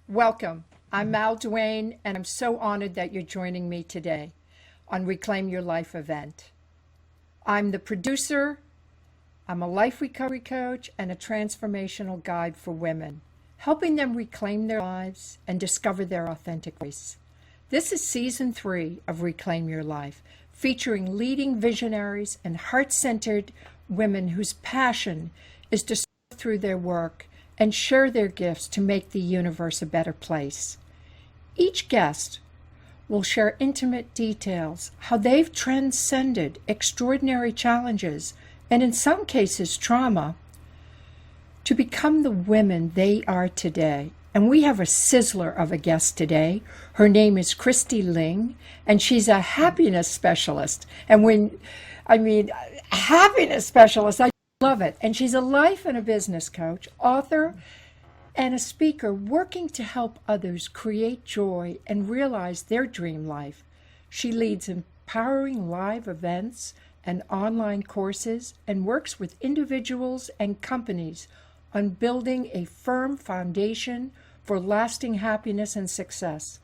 Welcome. I'm Mal Duane, and I'm so honored that you're joining me today on Reclaim Your Life event. I'm the producer, I'm a life recovery coach, and a transformational guide for women, helping them reclaim their lives and discover their authentic voice. This is season 3 of Reclaim Your Life, featuring leading visionaries and heart-centered women whose passion is to serve through their work and share their gifts to make the universe a better place. Each guest will share intimate details, how they've transcended extraordinary challenges, and in some cases trauma, to become the women they are today. And we have a sizzler of a guest today. Her name is Kristi Ling, and she's a happiness specialist. And happiness specialist, I love it. And she's a life and a business coach, author, and a speaker working to help others create joy and realize their dream life. She leads empowering live events and online courses and works with individuals and companies on building a firm foundation for lasting happiness and success.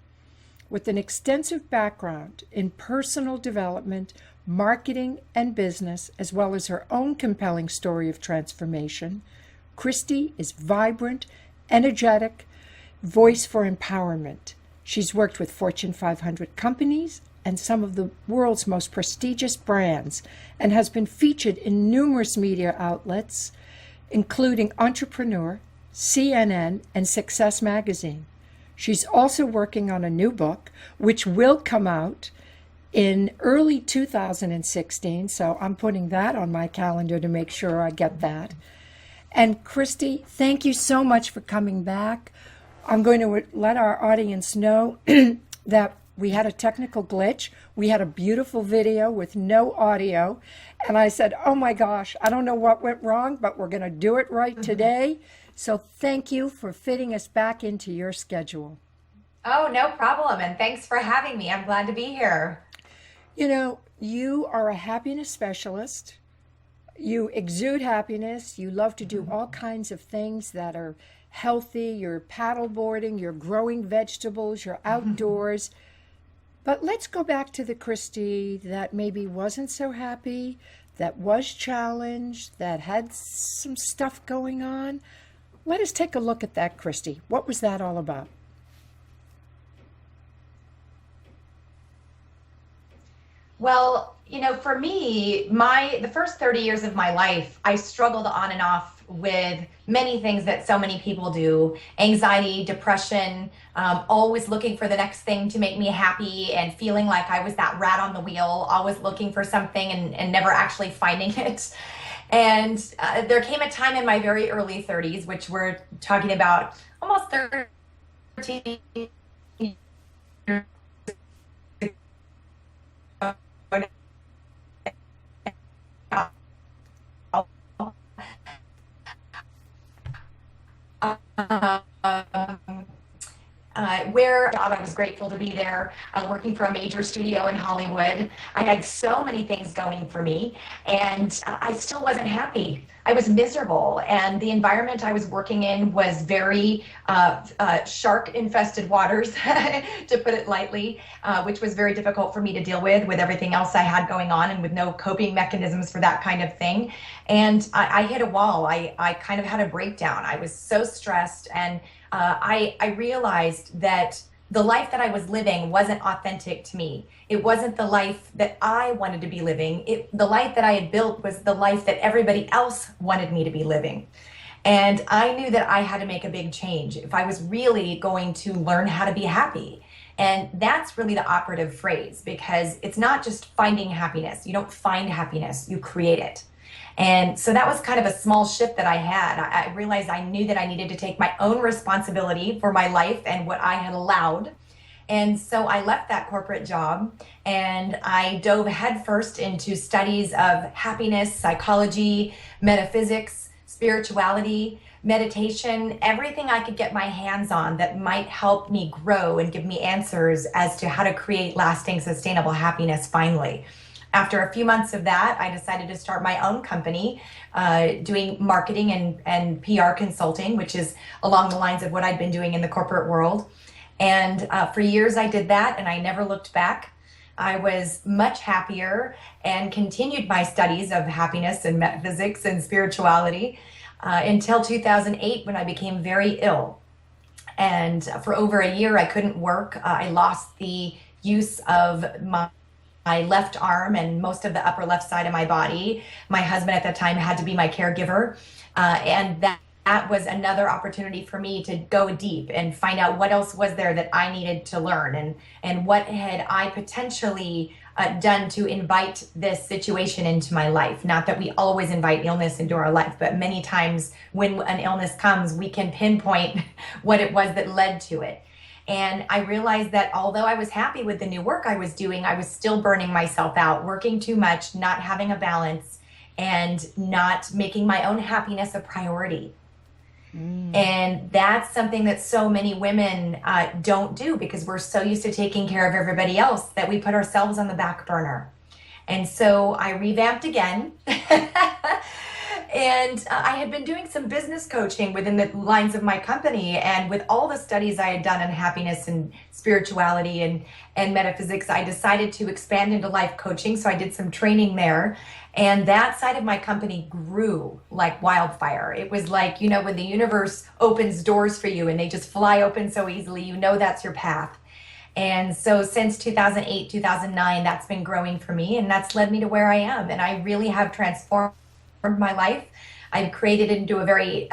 With an extensive background in personal development, marketing, and business, as well as her own compelling story of transformation, Kristi is vibrant, energetic voice for empowerment. She's worked with Fortune 500 companies and some of the world's most prestigious brands and has been featured in numerous media outlets, including Entrepreneur, CNN, and Success Magazine. She's also working on a new book, which will come out in early 2016, so I'm putting that on my calendar to make sure I get that. And Kristi, thank you so much for coming back. I'm going to let our audience know that we had a technical glitch. We had a beautiful video with no audio. And I said, oh my gosh, I don't know what went wrong, but we're going to do it right today. So thank you for fitting us back into your schedule. Oh, no problem. And thanks for having me. I'm glad to be here. You know, you are a happiness specialist. You exude happiness. You love to do all kinds of things that are healthy. You're paddleboarding, you're growing vegetables, you're outdoors. But let's go back to the Kristi that maybe wasn't so happy, that was challenged, that had some stuff going on. Let us take a look at that, Kristi. What was that all about? Well, for me, the first 30 years of my life, I struggled on and off with many things that so many people do. Anxiety, depression, always looking for the next thing to make me happy and feeling like I was that rat on the wheel, always looking for something and never actually finding it. And there came a time in my very early 30s, which we're talking about almost 13 years where I was grateful to be there, working for a major studio in Hollywood. I had so many things going for me, and I still wasn't happy. I was miserable, and the environment I was working in was very shark-infested waters, to put it lightly, which was very difficult for me to deal with everything else I had going on and with no coping mechanisms for that kind of thing. And I hit a wall. I kind of had a breakdown. I was so stressed, and I realized that the life that I was living wasn't authentic to me. It wasn't the life that I wanted to be living. The life that I had built was the life that everybody else wanted me to be living. And I knew that I had to make a big change if I was really going to learn how to be happy. And that's really the operative phrase, because it's not just finding happiness. You don't find happiness, you create it. And so that was kind of a small shift that I had. I realized I knew that I needed to take my own responsibility for my life and what I had allowed. And so I left that corporate job and I dove headfirst into studies of happiness, psychology, metaphysics, spirituality, meditation, everything I could get my hands on that might help me grow and give me answers as to how to create lasting, sustainable happiness finally. After a few months of that, I decided to start my own company, doing marketing and PR consulting, which is along the lines of what I'd been doing in the corporate world. And for years I did that, and I never looked back. I was much happier and continued my studies of happiness and metaphysics and spirituality until 2008, when I became very ill. And for over a year, I couldn't work. I lost the use of my left arm and most of the upper left side of my body. My husband at that time had to be my caregiver. And that was another opportunity for me to go deep and find out what else was there that I needed to learn, and what had I potentially done to invite this situation into my life. Not that we always invite illness into our life, but many times when an illness comes, we can pinpoint what it was that led to it. And I realized that although I was happy with the new work I was doing, I was still burning myself out, working too much, not having a balance, and not making my own happiness a priority. And that's something that so many women don't do, because we're so used to taking care of everybody else that we put ourselves on the back burner. And so I revamped again. And I had been doing some business coaching within the lines of my company. And with all the studies I had done on happiness and spirituality and metaphysics, I decided to expand into life coaching. So I did some training there. And that side of my company grew like wildfire. It was like, you know, when the universe opens doors for you and they just fly open so easily, you know that's your path. And so since 2008, 2009, that's been growing for me, and that's led me to where I am. And I really have transformed my life. I've created a very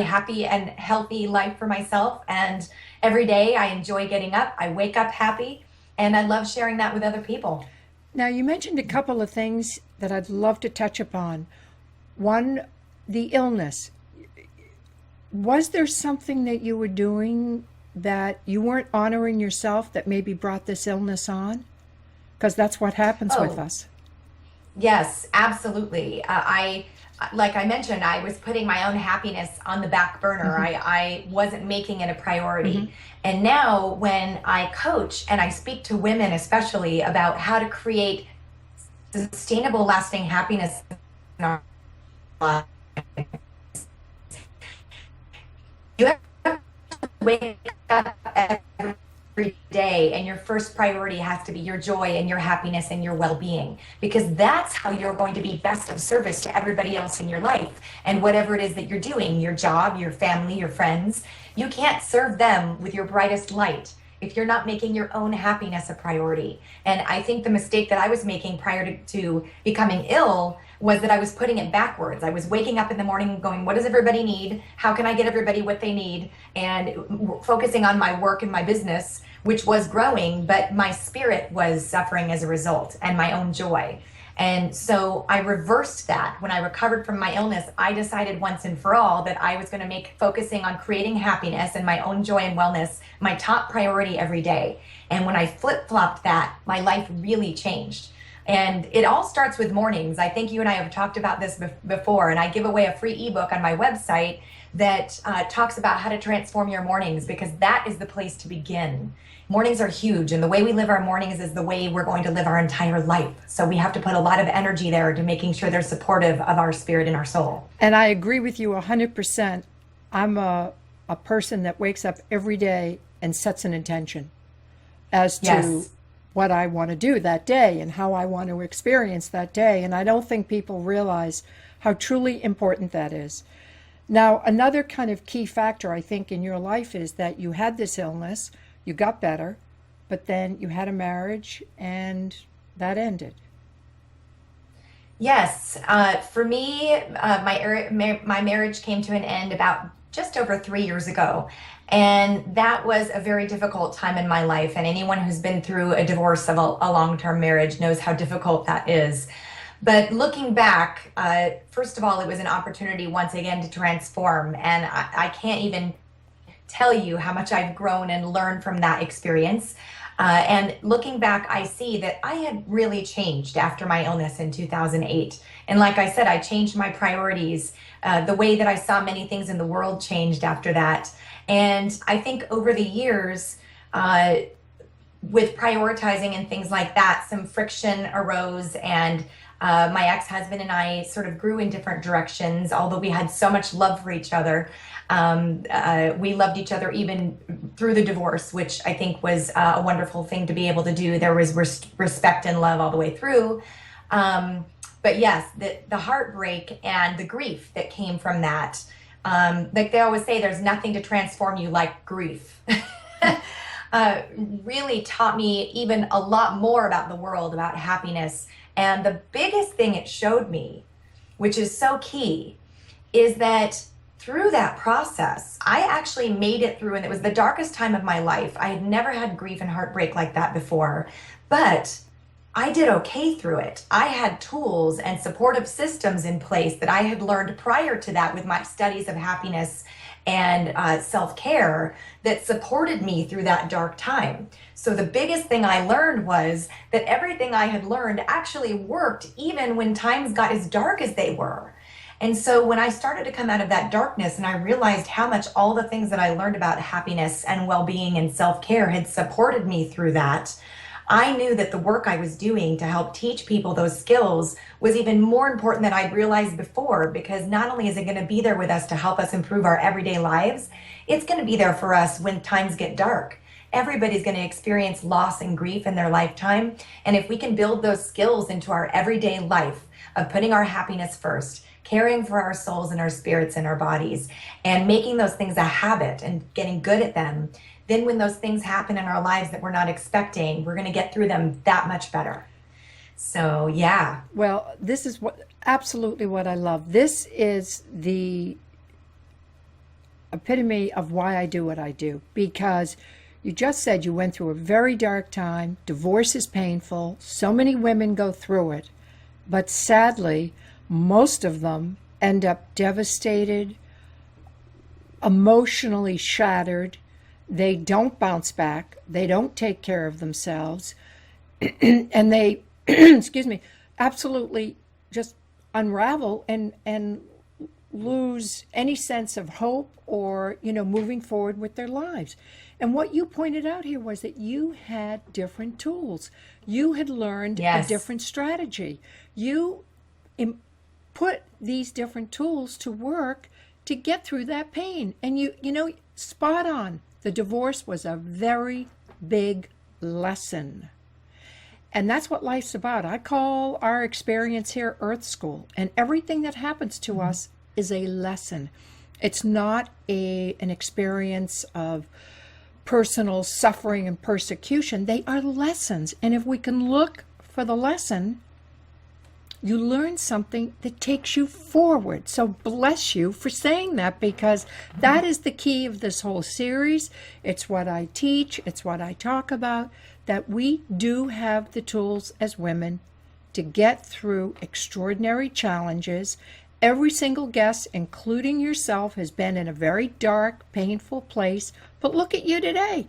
happy and healthy life for myself. And every day I enjoy getting up. I wake up happy, and I love sharing that with other people. Now, you mentioned a couple of things that I'd love to touch upon. One, the illness. Was there something that you were doing that you weren't honoring yourself that maybe brought this illness on? Because that's what happens with us. Yes, absolutely. Like I mentioned, I was putting my own happiness on the back burner. I wasn't making it a priority. And now when I coach and I speak to women, especially about how to create sustainable, lasting happiness in our lives, you have to wake up every day, and your first priority has to be your joy and your happiness and your well-being, because that's how you're going to be best of service to everybody else in your life. And whatever it is that you're doing, your job, your family, your friends, you can't serve them with your brightest light if you're not making your own happiness a priority. And I think the mistake that I was making prior to becoming ill was that I was putting it backwards. I was waking up in the morning going, what does everybody need? How can I get everybody what they need? And focusing on my work and my business, which was growing, but my spirit was suffering as a result, and my own joy. And so I reversed that. When I recovered from my illness, I decided once and for all that I was going to make focusing on creating happiness and my own joy and wellness my top priority every day. And when I flip-flopped that, my life really changed. And it all starts with mornings. I think you and I have talked about this before, and I give away a free ebook on my website that talks about how to transform your mornings, because that is the place to begin. Mornings are huge, and the way we live our mornings is the way we're going to live our entire life. So we have to put a lot of energy there to making sure they're supportive of our spirit and our soul. And I agree with you 100%. I'm a person that wakes up every day and sets an intention as to what I want to do that day and how I want to experience that day. And I don't think people realize how truly important that is. Now, another kind of key factor, I think, in your life is that you had this illness, you got better, but then you had a marriage and that ended. Yes. For me, my marriage came to an end about just over 3 years ago. And that was a very difficult time in my life. And anyone who's been through a divorce of a long-term marriage knows how difficult that is. But looking back, first of all, it was an opportunity once again to transform. And I can't even tell you how much I've grown and learned from that experience. And looking back, I see that I had really changed after my illness in 2008. And like I said, I changed my priorities. The way that I saw many things in the world changed after that. And I think over the years, with prioritizing and things like that, some friction arose, and my ex-husband and I sort of grew in different directions. Although we had so much love for each other, we loved each other even through the divorce, which I think was a wonderful thing to be able to do. There was respect and love all the way through. But yes, the heartbreak and the grief that came from that, like they always say, there's nothing to transform you like grief. Really taught me even a lot more about the world, about happiness. And the biggest thing it showed me, which is so key, is that through that process, I actually made it through, and it was the darkest time of my life. I had never had grief and heartbreak like that before, but I did okay through it. I had tools and supportive systems in place that I had learned prior to that with my studies of happiness and self-care that supported me through that dark time. So the biggest thing I learned was that everything I had learned actually worked even when times got as dark as they were. And so when I started to come out of that darkness and I realized how much all the things that I learned about happiness and well-being and self-care had supported me through that, I knew that the work I was doing to help teach people those skills was even more important than I'd realized before, because not only is it going to be there with us to help us improve our everyday lives, it's going to be there for us when times get dark. Everybody's going to experience loss and grief in their lifetime. And if we can build those skills into our everyday life of putting our happiness first, caring for our souls and our spirits and our bodies, and making those things a habit and getting good at them, then when those things happen in our lives that we're not expecting, we're going to get through them that much better. So, yeah. Well, this is absolutely what I love. This is the epitome of why I do what I do, because you just said you went through a very dark time. Divorce is painful. So many women go through it. But sadly, most of them end up devastated, emotionally shattered. They don't bounce back. They don't take care of themselves. And they, excuse me, absolutely just unravel and lose any sense of hope or, moving forward with their lives. And what you pointed out here was that you had different tools. You had learned a different strategy. You put these different tools to work to get through that pain. And spot on. The divorce was a very big lesson. And that's what life's about. I call our experience here Earth School. And everything that happens to us is a lesson. It's not an experience of personal suffering and persecution. They are lessons. And if we can look for the lesson, you learn something that takes you forward. So bless you for saying that, because that is the key of this whole series. It's what I teach. It's what I talk about, that we do have the tools as women to get through extraordinary challenges. Every single guest, including yourself, has been in a very dark, painful place. But look at you today.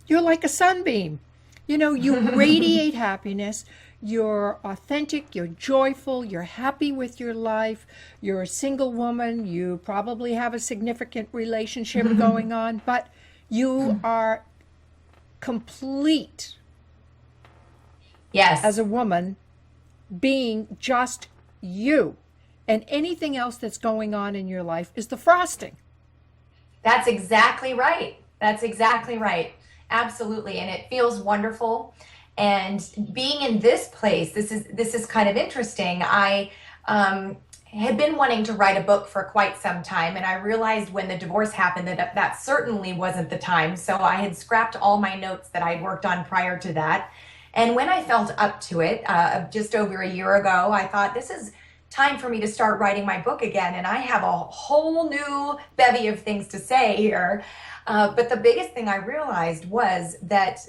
You're like a sunbeam. You radiate happiness. You're authentic, you're joyful, you're happy with your life, you're a single woman, you probably have a significant relationship going on, but you are complete as a woman, being just you. And anything else that's going on in your life is the frosting. That's exactly right. That's exactly right. Absolutely. And it feels wonderful. And being in this place, this is kind of interesting. I had been wanting to write a book for quite some time, and I realized when the divorce happened that certainly wasn't the time. So I had scrapped all my notes that I'd worked on prior to that. And when I felt up to it, just over a year ago, I thought, this is time for me to start writing my book again. And I have a whole new bevy of things to say here. But the biggest thing I realized was that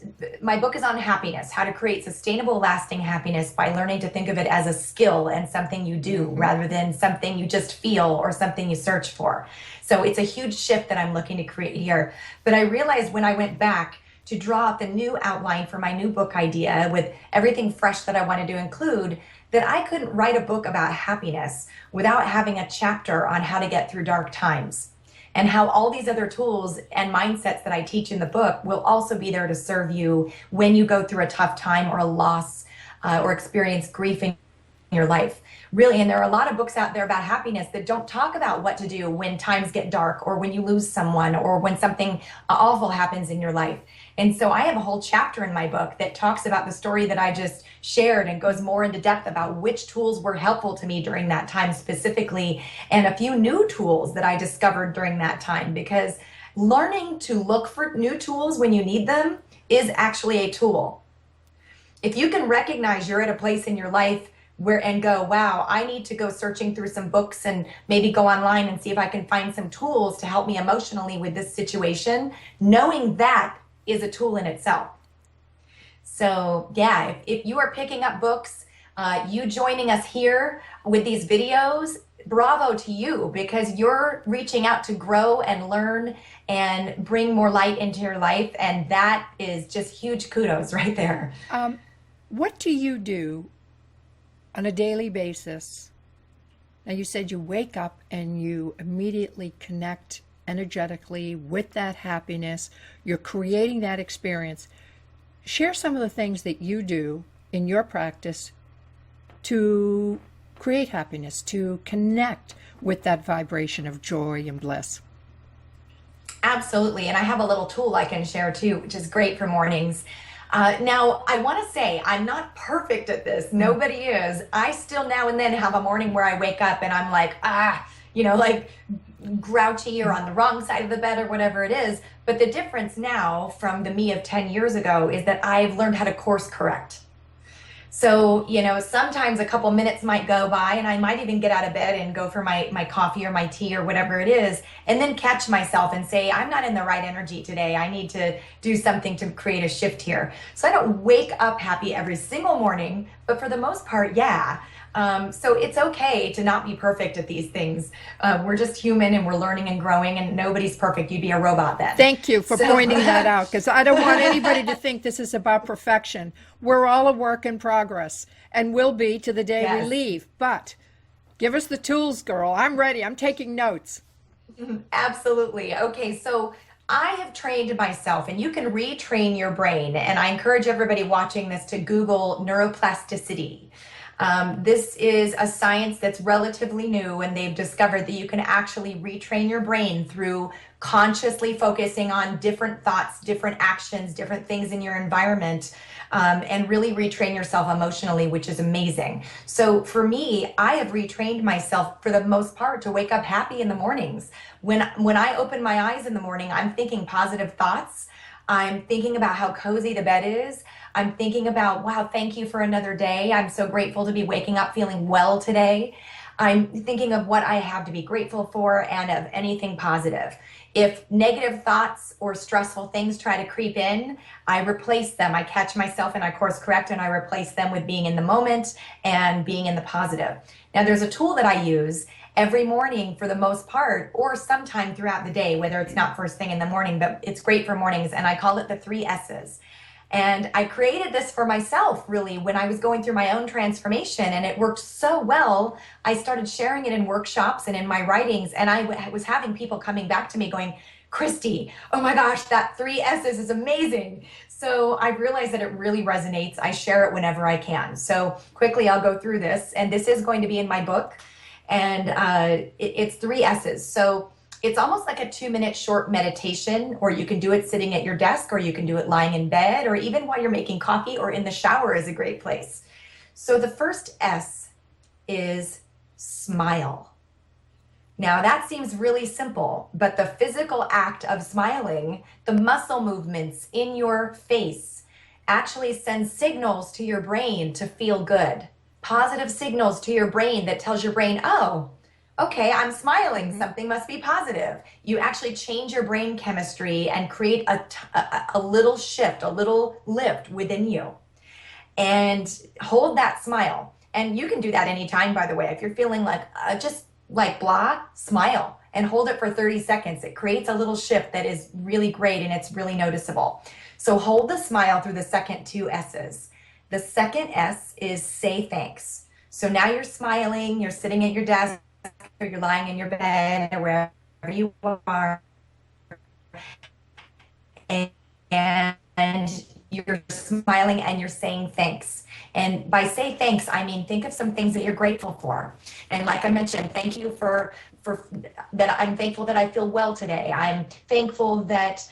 my book is on happiness, how to create sustainable, lasting happiness by learning to think of it as a skill and something you do rather than something you just feel or something you search for. So it's a huge shift that I'm looking to create here. But I realized when I went back to draw up the new outline for my new book idea with everything fresh that I wanted to include, that I couldn't write a book about happiness without having a chapter on how to get through dark times. and how all these other tools and mindsets that I teach in the book will also be there to serve you when you go through a tough time or a loss or experience grief in your life. Really, and there are a lot of books out there about happiness that don't talk about what to do when times get dark or when you lose someone or when something awful happens in your life. And so I have a whole chapter in my book that talks about the story that I just shared and goes more into depth about which tools were helpful to me during that time specifically, and a few new tools that I discovered during that time, because learning to look for new tools when you need them is actually a tool. If you can recognize you're at a place in your life and go, wow, I need to go searching through some books and maybe go online and see if I can find some tools to help me emotionally with this situation, knowing that is a tool in itself. So yeah, if you are picking up books, you joining us here with these videos, bravo to you, because you're reaching out to grow and learn and bring more light into your life. And that is just huge kudos right there. What do you do on a daily basis? Now, you said you wake up and you immediately connect energetically with that happiness. You're creating that experience. Share some of the things that you do in your practice to create happiness, to connect with that vibration of joy and bliss. Absolutely. And I have a little tool I can share too, which is great for mornings. Now, I want to say I'm not perfect at this. Nobody is. I still now and then have a morning where I wake up and I'm like, like grouchy or on the wrong side of the bed or whatever it is. But the difference now from the me of 10 years ago is that I've learned how to course correct. So, sometimes a couple minutes might go by and I might even get out of bed and go for my coffee or my tea or whatever it is, and then catch myself and say, I'm not in the right energy today. I need to do something to create a shift here. So I don't wake up happy every single morning, but for the most part, yeah. So it's okay to not be perfect at these things. We're just human and we're learning and growing, and nobody's perfect. You'd be a robot then. Thank you for pointing that out, because I don't want anybody to think this is about perfection. We're all a work in progress and will be to the day we leave. But give us the tools, girl. I'm ready. I'm taking notes. Absolutely. Okay, so I have trained myself, and you can retrain your brain. And I encourage everybody watching this to Google neuroplasticity. This is a science that's relatively new, and they've discovered that you can actually retrain your brain through consciously focusing on different thoughts, different actions, different things in your environment, and really retrain yourself emotionally, which is amazing. So for me, I have retrained myself for the most part to wake up happy in the mornings. When I open my eyes in the morning, I'm thinking positive thoughts. I'm thinking about how cozy the bed is. I'm thinking about, wow, thank you for another day. I'm so grateful to be waking up feeling well today. I'm thinking of what I have to be grateful for and of anything positive. If negative thoughts or stressful things try to creep in, I replace them. I catch myself and I course correct, and I replace them with being in the moment and being in the positive. Now, there's a tool that I use every morning for the most part, or sometime throughout the day, whether it's not first thing in the morning, but it's great for mornings, and I call it the 3 S's. And I created this for myself, really, when I was going through my own transformation, and it worked so well. I started sharing it in workshops and in my writings, and I was having people coming back to me going, Kristi, oh my gosh, that 3 S's is amazing. So I realized that it really resonates. I share it whenever I can. So quickly, I'll go through this, and this is going to be in my book, and it's 3 S's. So it's almost like a 2-minute short meditation, or you can do it sitting at your desk, or you can do it lying in bed, or even while you're making coffee or in the shower is a great place. So the first S is smile. Now that seems really simple, but the physical act of smiling, the muscle movements in your face actually send signals to your brain to feel good. Positive signals to your brain that tells your brain, oh, okay, I'm smiling, something must be positive. You actually change your brain chemistry and create a little shift, a little lift within you. And hold that smile. And you can do that anytime, by the way. If you're feeling like just like blah, smile and hold it for 30 seconds. It creates a little shift that is really great, and it's really noticeable. So hold the smile through the second 2 S's. The second S is say thanks. So now you're smiling, you're sitting at your desk, or you're lying in your bed, or you are, and, and you're smiling and you're saying thanks. And by say thanks, I mean think of some things that you're grateful for. And like I mentioned, thank you for that. I'm thankful that I feel well today. I'm thankful that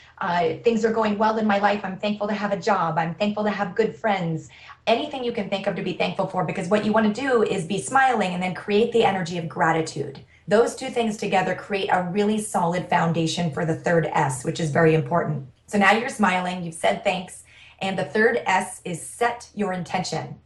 things are going well in my life. I'm thankful to have a job. I'm thankful to have good friends. Anything you can think of to be thankful for, because what you want to do is be smiling and then create the energy of gratitude. Those two things together create a really solid foundation for the third S, which is very important. So now you're smiling, you've said thanks, and the third S is set your intention.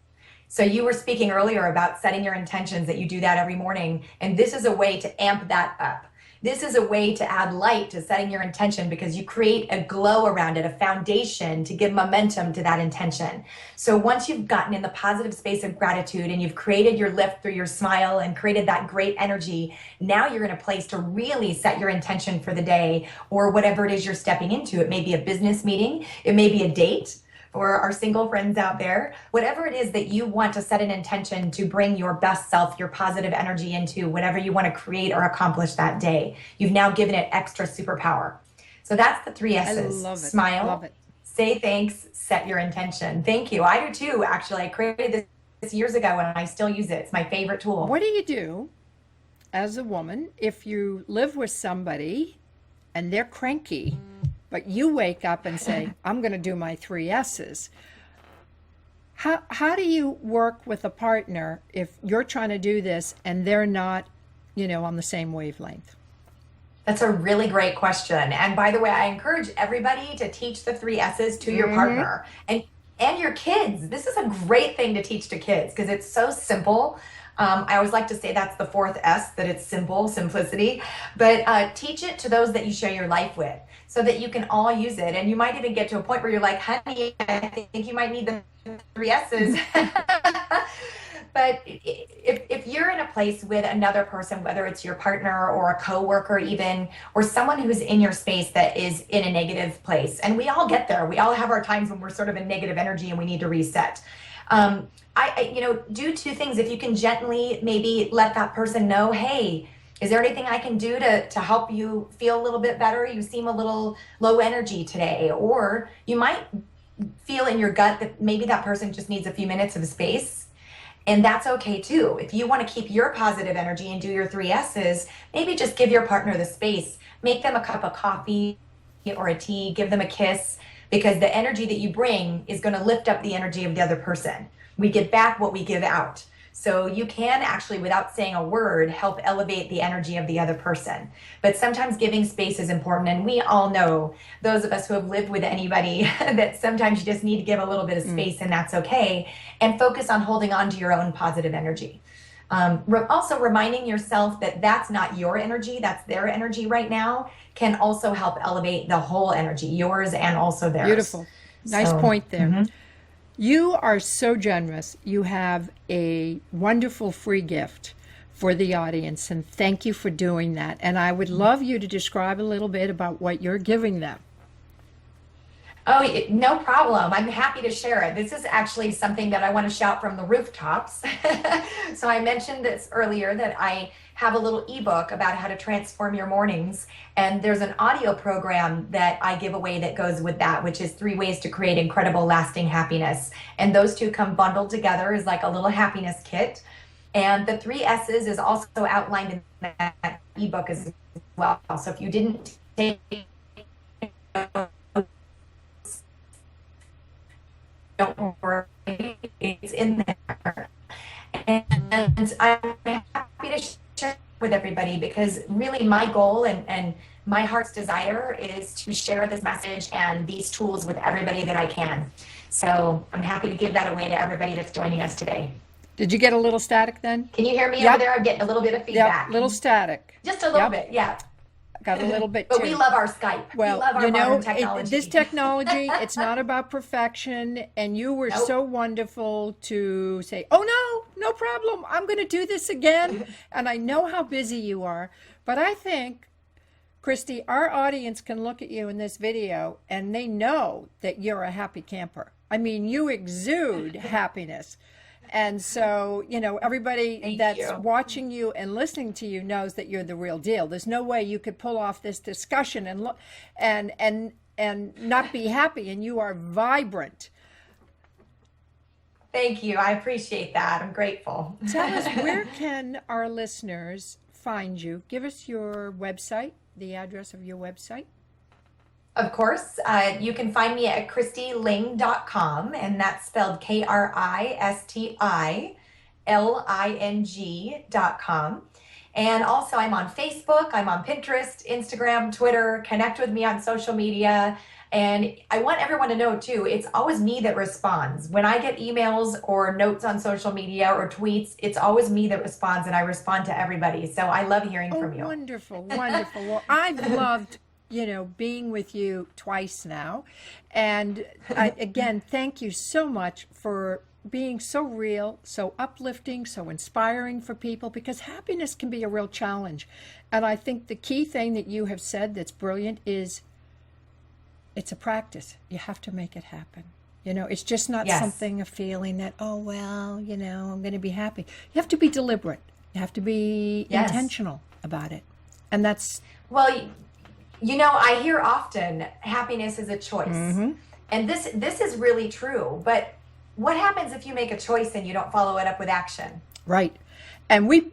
So you were speaking earlier about setting your intentions, that you do that every morning, and this is a way to amp that up. This is a way to add light to setting your intention, because you create a glow around it, a foundation to give momentum to that intention. So once you've gotten in the positive space of gratitude and you've created your lift through your smile and created that great energy, now you're in a place to really set your intention for the day or whatever it is you're stepping into. It may be a business meeting, it may be a date, or our single friends out there, whatever it is that you want to set an intention to bring your best self, your positive energy into whatever you want to create or accomplish that day. You've now given it extra superpower. So that's the three S's. I love it. Smile, Love it. say thanks, set your intention. Thank you. I do too, actually. I created this years ago and I still use it. It's my favorite tool. What do you do as a woman if you live with somebody and they're cranky, but you wake up and say, I'm going to do my three S's? How do you work with a partner if you're trying to do this and they're not, on the same wavelength? That's a really great question. And by the way, I encourage everybody to teach the three S's to your partner and your kids. This is a great thing to teach to kids because it's so simple. I always like to say that's the fourth S, that it's simple, simplicity. But teach it to those that you share your life with so that you can all use it. And you might even get to a point where you're like, honey, I think you might need the three S's. But if you're in a place with another person, whether it's your partner or a coworker even, or someone who's in your space that is in a negative place, and we all get there. We all have our times when we're sort of in negative energy and we need to reset. I do two things. If you can gently maybe let that person know, hey, is there anything I can do to help you feel a little bit better? You seem a little low energy today. Or you might feel in your gut that maybe that person just needs a few minutes of space. And that's okay too. If you want to keep your positive energy and do your three S's, maybe just give your partner the space. Make them a cup of coffee or a tea, give them a kiss, because the energy that you bring is going to lift up the energy of the other person. We get back what we give out. So you can actually, without saying a word, help elevate the energy of the other person. But sometimes giving space is important. And we all know, those of us who have lived with anybody, that sometimes you just need to give a little bit of space and that's okay. And focus on holding on to your own positive energy. Also reminding yourself that that's not your energy, that's their energy right now, can also help elevate the whole energy, yours and also theirs. Beautiful. Nice point there. You are so generous. You have a wonderful free gift for the audience, and thank you for doing that. And I would love you to describe a little bit about what you're giving them. Oh, no problem. I'm happy to share it. This is actually something that I want to shout from the rooftops. So I mentioned this earlier, that I have a little ebook about how to transform your mornings. And there's an audio program that I give away that goes with that, which is 3 ways to create incredible lasting happiness. And those two come bundled together as like a little happiness kit. And the 3 S's is also outlined in that ebook as well. So if you didn't take don't worry, it's in there. And I'm happy to share with everybody, because really my goal and my heart's desire is to share this message and these tools with everybody that I can. So I'm happy to give that away to everybody that's joining us today. Did you get a little static then? Can you hear me over there? I'm getting a little bit of feedback. Yep, little static. Just a little bit, yeah. Got a little bit But too. we love our Skype. Well, we love our modern technology. This technology, it's not about perfection. And you were so wonderful to say, oh, no problem. I'm going to do this again. And I know how busy you are. But I think, Kristi, our audience can look at you in this video and they know that you're a happy camper. I mean, you exude happiness. And so, everybody Thank that's you. watching you and listening to you knows that you're the real deal. There's no way you could pull off this discussion and not be happy, and you are vibrant. Thank you. I appreciate that. I'm grateful. Tell us, where can our listeners find you? Give us your website, the address of your website. Of course, you can find me at KristiLing.com, and that's spelled KristiLing.com. And also, I'm on Facebook, I'm on Pinterest, Instagram, Twitter. Connect with me on social media. And I want everyone to know too, it's always me that responds. When I get emails or notes on social media or tweets, it's always me that responds, and I respond to everybody. So I love hearing from you. Wonderful, wonderful. Well, I've loved, being with you twice now. And again, thank you so much for being so real, so uplifting, so inspiring for people, because happiness can be a real challenge. And I think the key thing that you have said that's brilliant is it's a practice. You have to make it happen. It's just not something, a feeling that, oh, well, I'm going to be happy. You have to be deliberate. You have to be intentional about it. And that's... Well, I hear often happiness is a choice. Mm-hmm. And this is really true. But what happens if you make a choice and you don't follow it up with action? Right. And we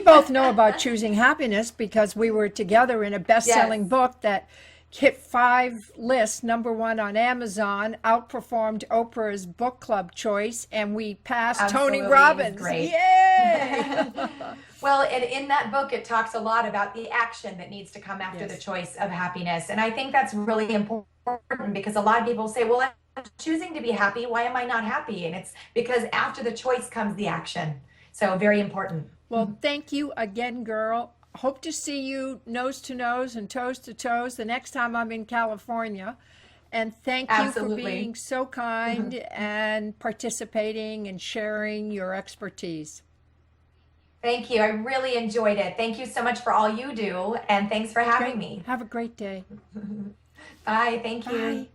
both know about choosing happiness because we were together in a best-selling book that hit 5 lists, #1 on Amazon, outperformed Oprah's book club choice, and we passed Absolutely. Tony Robbins. Great. Yay! Well, and in that book, it talks a lot about the action that needs to come after the choice of happiness. And I think that's really important because a lot of people say, well, I'm choosing to be happy. Why am I not happy? And it's because after the choice comes the action. So very important. Well, thank you again, girl. Hope to see you nose to nose and toes to toes the next time I'm in California. And thank you for being so kind and participating and sharing your expertise. Thank you. I really enjoyed it. Thank you so much for all you do. And thanks for having me. Have a great day. Bye. Thank you. Bye.